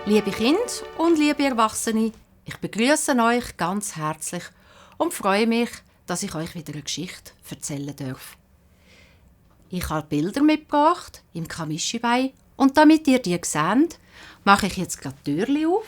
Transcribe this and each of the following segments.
Liebe Kinder und liebe Erwachsene, ich begrüße euch ganz herzlich und freue mich, dass ich euch wieder eine Geschichte erzählen darf. Ich habe Bilder mitgebracht im Kamischibein und damit ihr die seht, mache ich jetzt gerade die Türchen auf.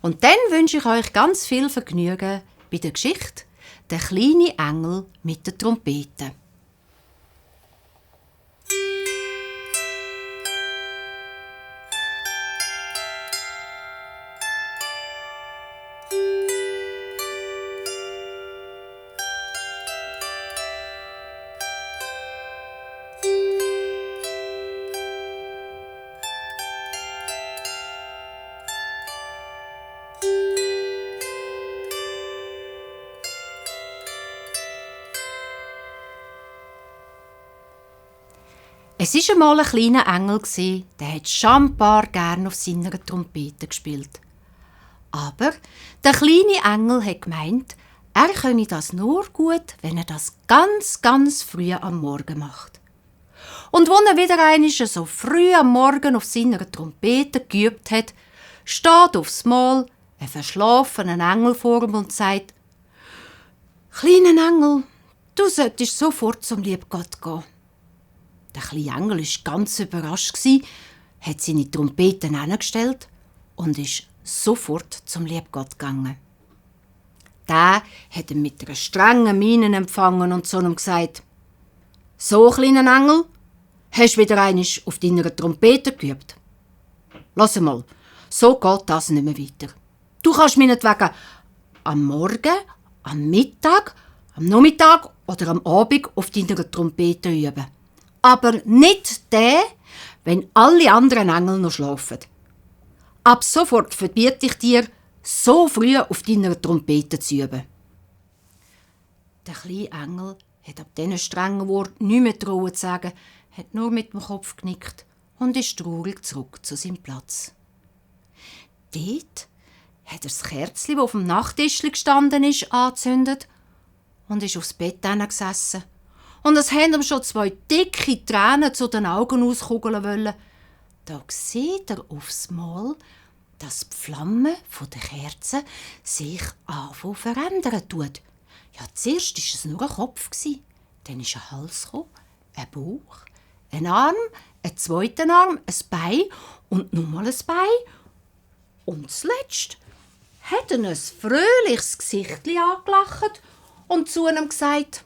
Und dann wünsche ich euch ganz viel Vergnügen bei der Geschichte «Der kleine Engel mit der Trompete». Es war einmal ein kleiner Engel, der hat schambar gern auf seiner Trompete gespielt. Aber der kleine Engel hat gemeint, er könne das nur gut, wenn er das ganz früh am Morgen macht. Und als er wieder einmal so früh am Morgen auf seiner Trompete geübt hat, steht aufs Mal ein verschlafener Engel vor ihm und sagt: «Kleiner Engel, du solltest sofort zum Liebgott gehen.» Der kleine Engel war ganz überrascht, hat seine Trompete hingestellt und ist sofort zum Liebgott gegangen. Der hat ihn mit einer strengen Miene empfangen und zu ihm gesagt: «So, kleiner Engel, hast du wieder einmal auf deiner Trompete geübt? Lass mal, so geht das nicht mehr weiter. Du kannst meinetwegen am Morgen, am Mittag, am Nachmittag oder am Abend auf deiner Trompete üben. Aber nicht der, wenn alle anderen Engel noch schlafen. Ab sofort verbiete ich dir, so früh auf deiner Trompete zu üben.» Der kleine Engel hat ab diesen strengen Worten nichts mehr trauen zu sagen, hat nur mit dem Kopf genickt und ist traurig zurück zu seinem Platz. Dort hat er das Kerzchen, das auf dem Nachttisch gestanden ist, angezündet und ist aufs Bett gesessen. Und es haben ihm schon 2 dicke Tränen zu den Augen auskugeln wollen. Da sieht er aufs Mal, dass die Flamme der Kerze sich anfangen verändern tut. Ja, zuerst war es nur ein Kopf, dann ist ein Hals gekommen, ein Bauch, ein Arm, ein zweiter Arm, ein Bein und nochmal ein Bein. Und zuletzt hat er ein fröhliches Gesichtchen angelacht und zu ihm gesagt: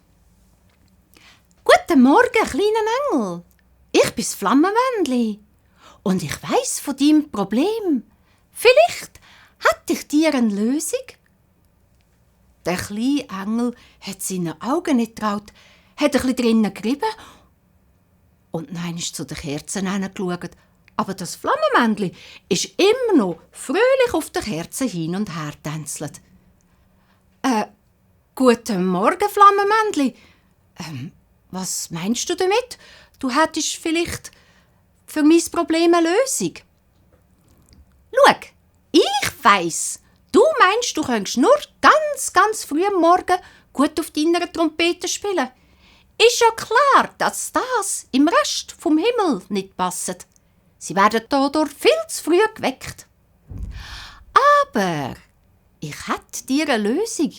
«Guten Morgen, kleiner Engel. Ich bin das Flammenmännli und ich weiss von deinem Problem. Vielleicht hätte ich dir eine Lösung.» Der kleine Engel hat seinen Augen nicht getraut, hat ein bisschen drinnen gerieben und dann ist zu den Kerzen hingeschaut. Aber das Flammenmännli ist immer noch fröhlich auf der Kerze hin und her tänzelt. «Guten Morgen, Flammenmännli. Was meinst du damit? Du hättest vielleicht für mein Problem eine Lösung.» «Schau, ich weiss, du meinst, du könntest nur ganz früh am Morgen gut auf deiner Trompete spielen. Ist ja klar, dass das im Rest vom Himmel nicht passt. Sie werden dadurch viel zu früh geweckt. Aber ich hätte dir eine Lösung,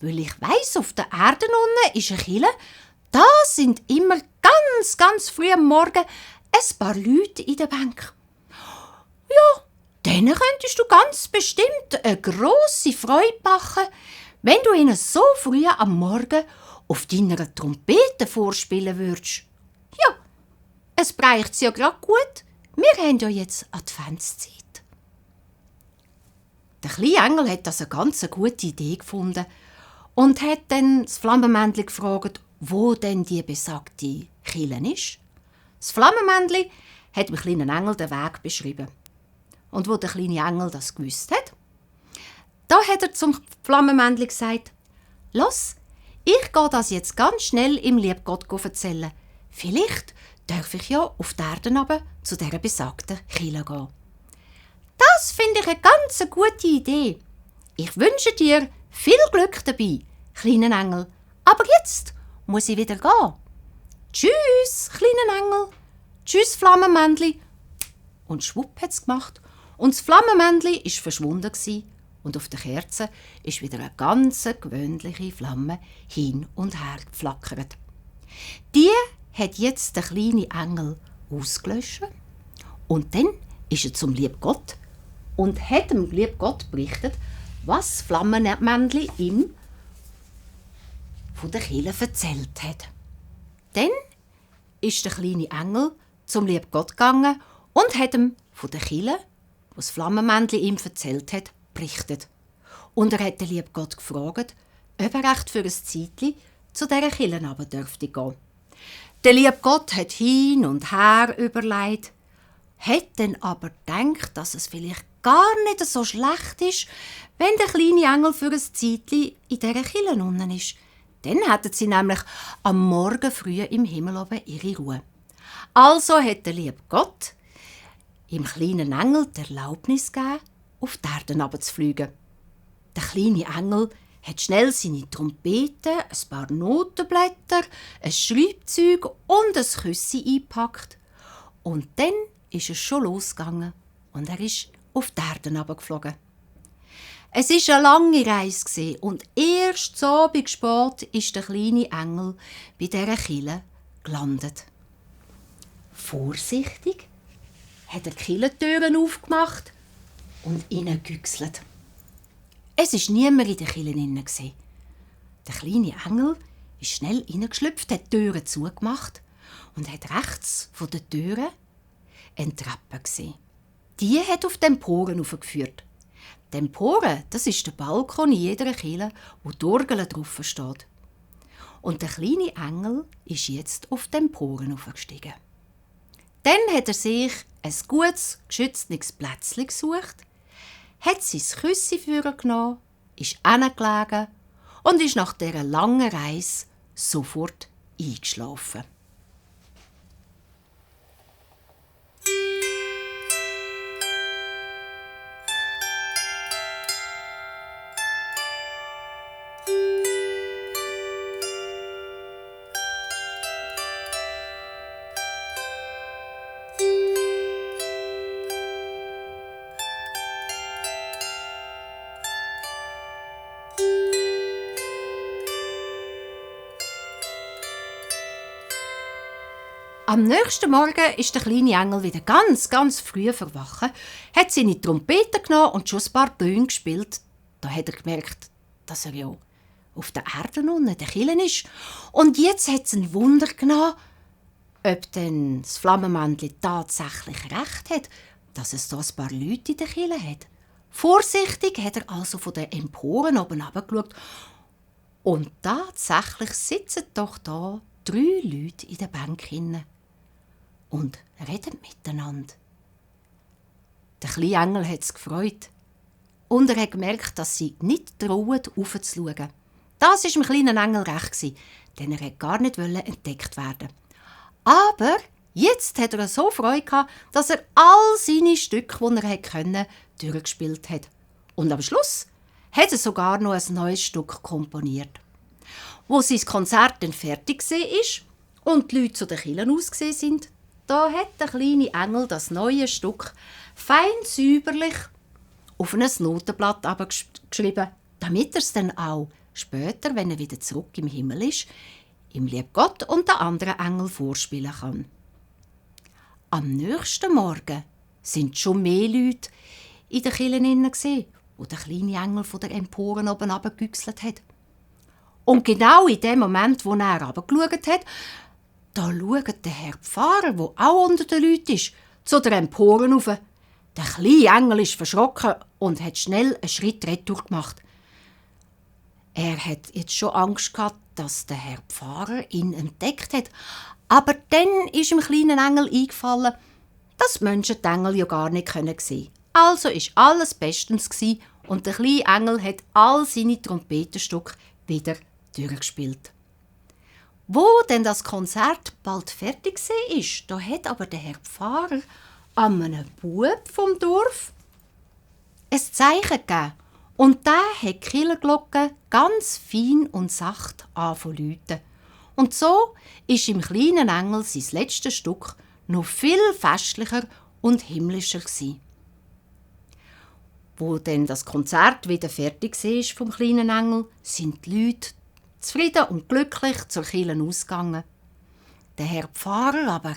weil ich weiss, auf der Erde unten ist eine Kille. Da sind immer ganz früh am Morgen ein paar Leute in der Bank. Ja, denen könntest du ganz bestimmt eine grosse Freude machen, wenn du ihnen so früh am Morgen auf deiner Trompete vorspielen würdest. Ja, es bräucht's ja gerade gut. Wir haben ja jetzt Adventszeit.» Der kleine Engel hat das eine ganz gute Idee gefunden und hat dann das Flammenmännli gefragt, wo denn die besagte Kille ist. Das Flammenmännli hat dem kleinen Engel den Weg beschrieben. Und wo der kleine Engel das gewusst hat, da hat er zum Flammenmännli gesagt: «Los, ich gehe das jetzt ganz schnell im Liebgott erzählen. Vielleicht darf ich ja auf die Erde runter zu dieser besagten Kille gehen.» «Das finde ich eine ganz gute Idee. Ich wünsche dir viel Glück dabei, kleiner Engel. Aber jetzt muss ich wieder gehen. Tschüss, kleiner Engel. Tschüss, Flammenmännli.» und schwupp hat's gemacht und das Flammenmännchen ist verschwunden gsi und auf der Kerze ist wieder eine ganz gewöhnliche Flamme hin und her geflackert. Die hat jetzt der kleine Engel ausgelöscht und dann ist er zum lieben Gott und hat dem lieben Gott berichtet, was das Flammenmännchen ihm von der Kille erzählt hat. Dann ist der kleine Engel zum lieben Gott gegangen und hat ihm von der Kille, was das Flammenmännchen ihm erzählt hat, berichtet. Und er hat den lieben Gott gefragt, ob er recht für ein Zeitchen zu dieser Kille runter dürfte gehen. Der liebe Gott hat hin und her überlegt, hat dann aber gedacht, dass es vielleicht gar nicht so schlecht ist, wenn der kleine Engel für ein Zeitchen in dieser Kille unten ist. Dann hätten sie nämlich am Morgen früh im Himmel oben ihre Ruhe. Also hat der liebe Gott im kleinen Engel die Erlaubnis gegeben, auf die Erde runterzufliegen. Der kleine Engel hat schnell seine Trompete, ein paar Notenblätter, ein Schreibzeug und ein Küssi eingepackt. Und dann ist es schon losgegangen und er ist auf die Erde runtergeflogen. Es war eine lange Reise und erst zu Abend spät ist der kleine Engel bei dieser Kille gelandet. Vorsichtig hat er die Killentüren aufgemacht und hineingegüchselt. Es war niemand in der Kille drin. Der kleine Engel ist schnell hineingeschlüpft, hat die Türen zugemacht und hat rechts von der Türe eine Treppe gesehen. Die hat auf die Emporen aufgeführt. Die Empore, das ist der Balkon in jeder Kille, wo die Orgel drauf steht. Und der kleine Engel ist jetzt auf die Emporen aufgestiegen. Dann hat er sich ein gutes, geschütztes Plätzchen gesucht, hat sein Küssi vorgenommen, ist hingelegen und ist nach dieser langen Reise sofort eingeschlafen. Am nächsten Morgen ist der kleine Engel wieder ganz früh verwachen, hat seine Trompete genommen und schon ein paar Töne gespielt. Da hat er gemerkt, dass er ja auf der Erde unten in der Kille ist. Und jetzt hat es ein Wunder genommen, ob denn das Flammenmännchen tatsächlich recht hat, dass es da ein paar Leute in der Kille hat. Vorsichtig hat er also von den Emporen oben herabgeschaut. Und tatsächlich sitzen doch da 3 Leute in der Bank hinten und reden miteinander. Der kleine Engel hat es gefreut. Und er hat gemerkt, dass sie nicht trauen, raufzuschauen. Das war dem kleinen Engel recht, denn er wollte gar nicht entdeckt werden. Aber jetzt hat er so Freude gehabt, dass er all seine Stücke, die er konnte, durchgespielt hat. Und am Schluss hat er sogar noch ein neues Stück komponiert. Wo sein Konzert dann fertig war und die Leute zu den Killen ausgesehen sind, da hat der kleine Engel das neue Stück fein säuberlich auf ein Notenblatt geschrieben, damit er es dann auch später, wenn er wieder zurück im Himmel ist, im lieben Gott und den anderen Engel vorspielen kann. Am nächsten Morgen sind schon mehr Leute in den Killen gesehen, wo der kleine Engel von der Emporen oben runtergegüchselt hat. Und genau in dem Moment, wo er runtergeschaut hat, da schaut der Herr Pfarrer, der auch unter den Leuten ist, zu der Emporen rauf. Der kleine Engel ist verschrocken und hat schnell einen Schritt retour gemacht. Er hat jetzt schon Angst gehabt, dass der Herr Pfarrer ihn entdeckt hat. Aber dann ist dem kleinen Engel eingefallen, dass die Menschen die Engel ja gar nicht sehen können. Also war alles bestens und der kleine Engel hat all seine Trompetenstücke wieder durchgespielt. Wo denn das Konzert bald fertig war, da hat aber der Herr Pfarrer an einem Bub vom Dorf ein Zeichen gegeben. Und der hat die Kirchenglocke ganz fein und sacht angefangen. Und so ist im kleinen Engel sein letztes Stück noch viel festlicher und himmlischer gsi. Wo denn das Konzert wieder fertig war vom kleinen Engel, sind die Leute zufrieden und glücklich zur Kirche ausgegangen. Der Herr Pfarrer aber,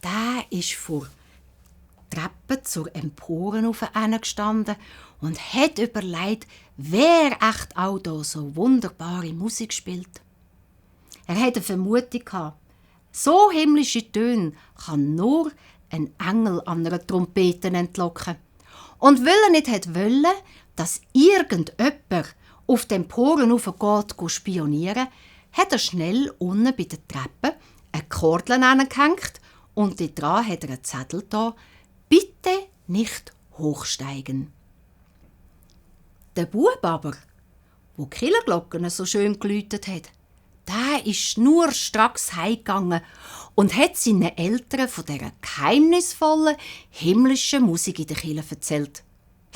der ist vor Treppe zur Empore gestanden und hat überlegt, wer echt auch da so wunderbare Musik spielt. Er hatte eine Vermutung gehabt, so himmlische Töne kann nur ein Engel an einer Trompete entlocken. Und weil er nicht wollte, dass irgendjemand auf den Emporen raufgeht, spionieren, hat er schnell unten bei der Treppe eine Kordel angehängt und dran hat er einen Zettel da: «Bitte nicht hochsteigen.» Der Bub aber, wo die Kirchenglocken so schön geläutet hat, der ist schnurstracks heimgegangen und hat seinen Eltern von dieser geheimnisvollen himmlischen Musik in der Kirche erzählt.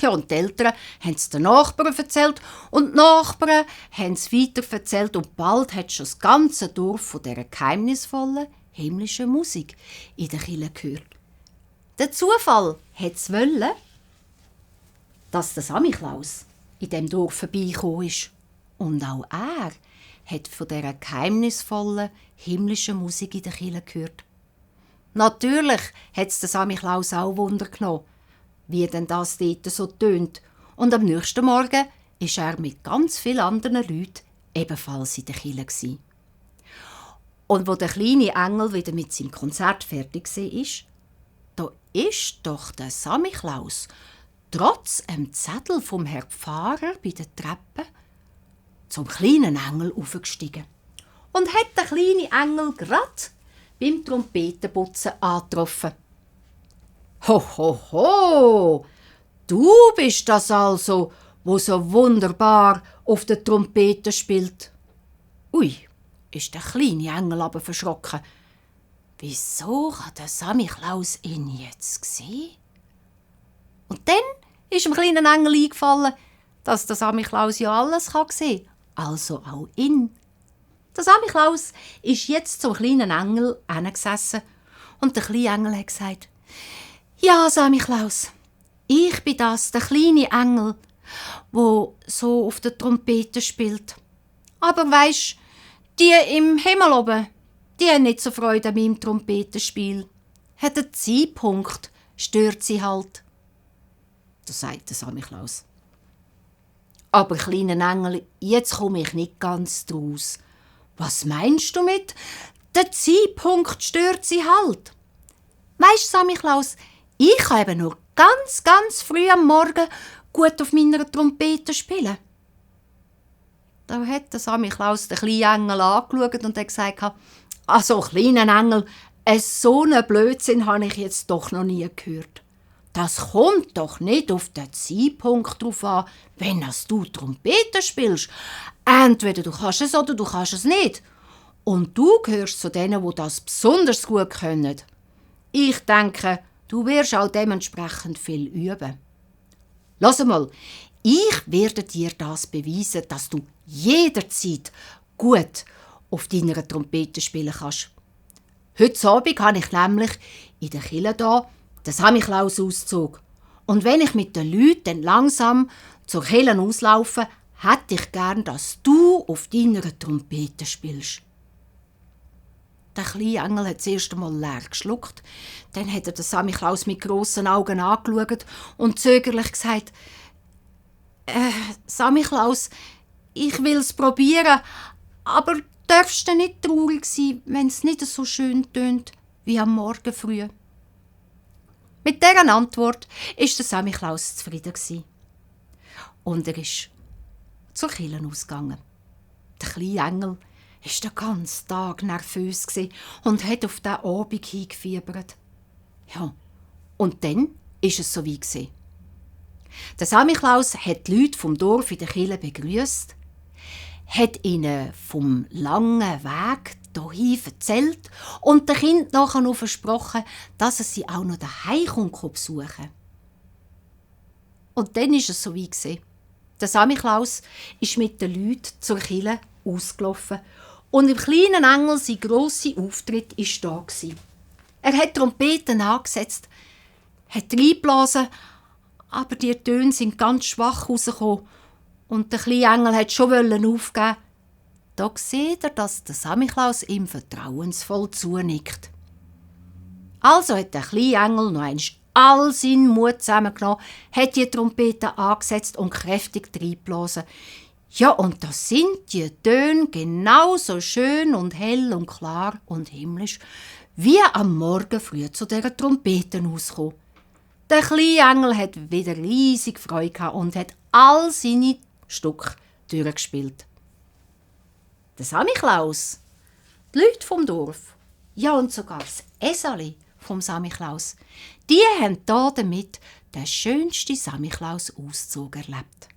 Ja, und die Eltern haben es den Nachbarn erzählt und die Nachbarn haben es weiter erzählt und bald hat schon das ganze Dorf von dieser geheimnisvollen himmlischen Musik in der Kirche gehört. Der Zufall hat es wollen, dass der Samichlaus in dem Dorf vorbeigekommen ist. Und auch er hat von dieser geheimnisvollen himmlischen Musik in der Kirche gehört. Natürlich hat es den Samichlaus auch Wunder genommen, wie denn das dort so tönt. Und am nächsten Morgen war er mit ganz vielen anderen Leuten ebenfalls in der Kirche. Und wo der kleine Engel wieder mit seinem Konzert fertig war, da ist doch der Samichlaus trotz dem Zettel vom Herrn Pfarrer bei der Treppe zum kleinen Engel aufgestiegen und hat den kleinen Engel grad beim Trompetenputzen angetroffen. «Ho, ho, ho! Du bist das also, wo so wunderbar auf der Trompete spielt!» Ui, ist der kleine Engel aber verschrocken. Wieso hat der Samichlaus ihn jetzt sehen? Und dann ist dem kleinen Engel eingefallen, dass der Samichlaus ja alles sehen kann, also auch ihn. Der Samichlaus ist jetzt zum kleinen Engel hingesessen und der kleine Engel hat gesagt: «Ja, Samichlaus, ich bin das, der kleine Engel, wo so auf der Trompete spielt. Aber weisst, die im Himmel oben, die haben nicht so Freude an meinem Trompetenspiel. Hat einen Zeitpunkt, stört sie halt.» Das sagt der Samichlaus. «Aber, kleiner Engel, jetzt komme ich nicht ganz draus. Was meinst du mit, der Zeitpunkt stört sie halt?» «Weisst, Samichlaus, ich kann eben nur ganz früh am Morgen gut auf meiner Trompete spielen.» Da hat der Samichlaus den kleinen Engel angeschaut und hat gesagt: «Also, kleiner Engel, so einen Blödsinn habe ich jetzt doch noch nie gehört. Das kommt doch nicht auf den Zeitpunkt drauf an, wenn du Trompete spielst. Entweder du kannst es oder du kannst es nicht. Und du gehörst zu denen, die das besonders gut können. Ich denke, du wirst auch dementsprechend viel üben. Lass mal, ich werde dir das beweisen, dass du jederzeit gut auf deiner Trompete spielen kannst. Heute Abend habe ich nämlich in der Kirche hier den Samichlaus auszog. Und wenn ich mit den Leuten dann langsam zur Kirche auslaufe, hätte ich gern, dass du auf deiner Trompete spielst.» Der kleine Engel hat das erste Mal leer geschluckt. Dann hat er den Samichlaus mit grossen Augen angeschaut und zögerlich gesagt: «Samichlaus, ich will es probieren, aber darfst du nicht traurig sein, wenn es nicht so schön tönt wie am Morgen früh?» Mit dieser Antwort war der Samichlaus zufrieden. Und er ist zur Kirche ausgegangen. Der kleine Engel war den ganzen Tag nervös und hat auf diesen Abend hingefiebert. Ja, und dann war es so wie gewesen. Der Samichlaus hat die Leute vom Dorf in der Kirche begrüßt, hat ihnen vom langen Weg hierhin erzählt und den Kindern nachher noch versprochen, dass er sie auch noch daheim besuchen. Und dann war es so wie gewesen. Der Samichlaus ist mit den Leuten zur Kirche ausgelaufen und im kleinen Engel sein grosser Auftritt war da. Er hat Trompeten angesetzt. hat reingeblasen, aber die Töne sind ganz schwach rausgekommen und der kleine Engel hat schon aufgeben. Da sieht er, dass der Samichlaus ihm vertrauensvoll zunickt. Also hat der kleine Engel noch einmal all seinen Mut zusammengenommen, hat die Trompete angesetzt und kräftig reingeblasen. Ja, und da sind die Töne genauso schön und hell und klar und himmlisch, wie am Morgen früh zu dieser Trompete ausgekommen. Der kleine Engel hat wieder riesig Freude gehabt und hat all seine Stücke durchgespielt. Der Samichlaus, die Leute vom Dorf, ja und sogar das Eseli vom Samichlaus, die haben damit den schönsten Samichlaus-Auszug erlebt.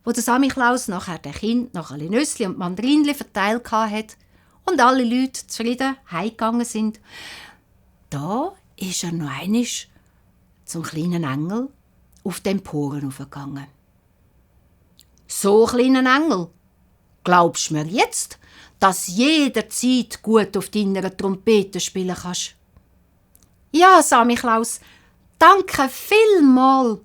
Wo der Samichlaus nachher den Kind noch ein Nüssli und Mandarinli verteilt hat und alle Leute zufrieden heimgegangen sind, da ist er noch einmal zum kleinen Engel auf die Emporen aufgegangen. «So, kleiner Engel, glaubst du mir jetzt, dass jederzeit gut auf deiner Trompete spielen kannst?» «Ja, Samichlaus, danke vielmal.»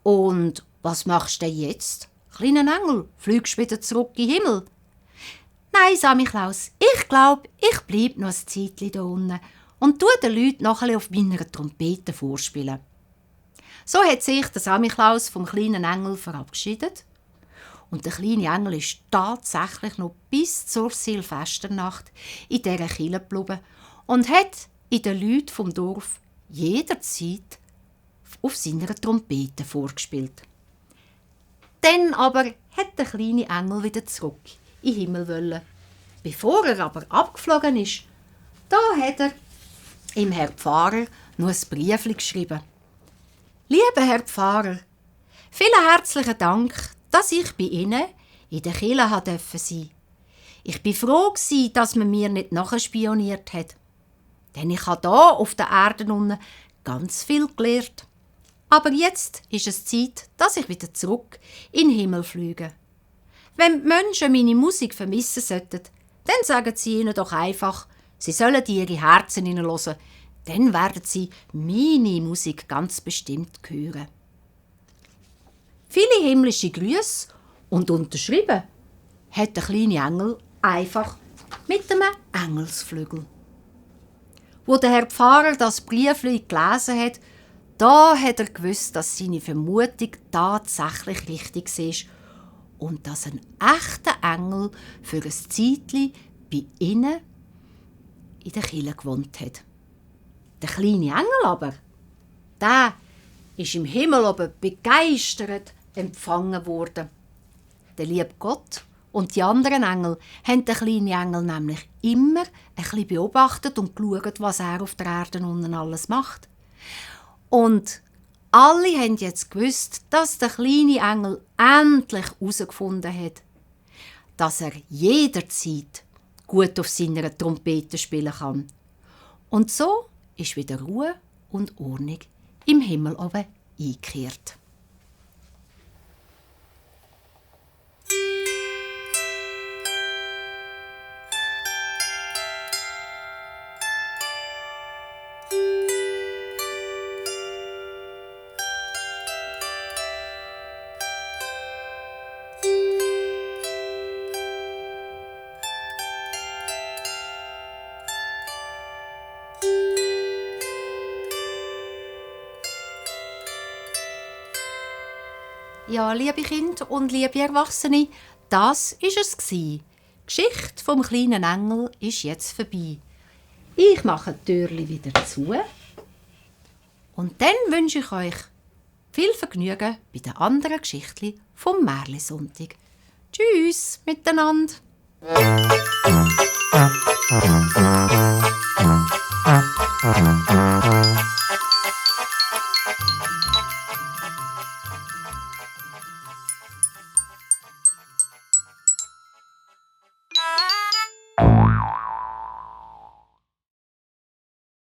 «Und was machst du denn jetzt, kleiner Engel? Fliegst du wieder zurück in den Himmel?» «Nein, Samichlaus, ich glaube, ich bleibe noch ein Zeitchen da unten und tue den Leuten noch ein bisschen auf meiner Trompete vorspielen.» So hat sich der Samichlaus vom kleinen Engel verabschiedet und der kleine Engel ist tatsächlich noch bis zur Silvesternacht in dieser Kirche geblieben und hat in den Leuten vom Dorf jederzeit auf seiner Trompete vorgespielt. Dann aber hat der kleine Engel wieder zurück in den Himmel wollen. Bevor er aber abgeflogen ist, da hat er im Herr Pfarrer noch ein Briefli geschrieben. «Lieber Herr Pfarrer, vielen herzlichen Dank, dass ich bei Ihnen in der Kirche sein durfte. Ich bin froh, dass man mir nicht nachspioniert hat. Denn ich habe hier auf der Erde unten ganz viel gelernt. Aber jetzt ist es Zeit, dass ich wieder zurück in den Himmel fliege. Wenn die Menschen meine Musik vermissen sollten, dann sagen sie ihnen doch einfach, sie sollen in ihre Herzen hineinhören. Dann werden sie meine Musik ganz bestimmt hören. Viele himmlische Grüße und unterschrieben hat der kleine Engel einfach mit einem Engelsflügel. Wo der Herr Pfarrer das Briefli gelesen hat, da hat er gewusst, dass seine Vermutung tatsächlich richtig ist und dass ein echter Engel für ein Zeitchen bei ihnen in der Kirche gewohnt hat. Der kleine Engel aber, der ist im Himmel oben begeistert empfangen worden. Der liebe Gott und die anderen Engel haben den kleinen Engel nämlich immer ein bisschen beobachtet und geschaut, was er auf der Erde unten alles macht. Und alle haben jetzt gewusst, dass der kleine Engel endlich herausgefunden hat, dass er jederzeit gut auf seiner Trompete spielen kann. Und so ist wieder Ruhe und Ordnung im Himmel oben eingekehrt. Ja, liebe Kinder und liebe Erwachsene, das war es. Die Geschichte vom kleinen Engel ist jetzt vorbei. Ich mache die Türchen wieder zu. Und dann wünsche ich euch viel Vergnügen bei den anderen Geschichten vom Märli-Sonntag. Tschüss miteinander.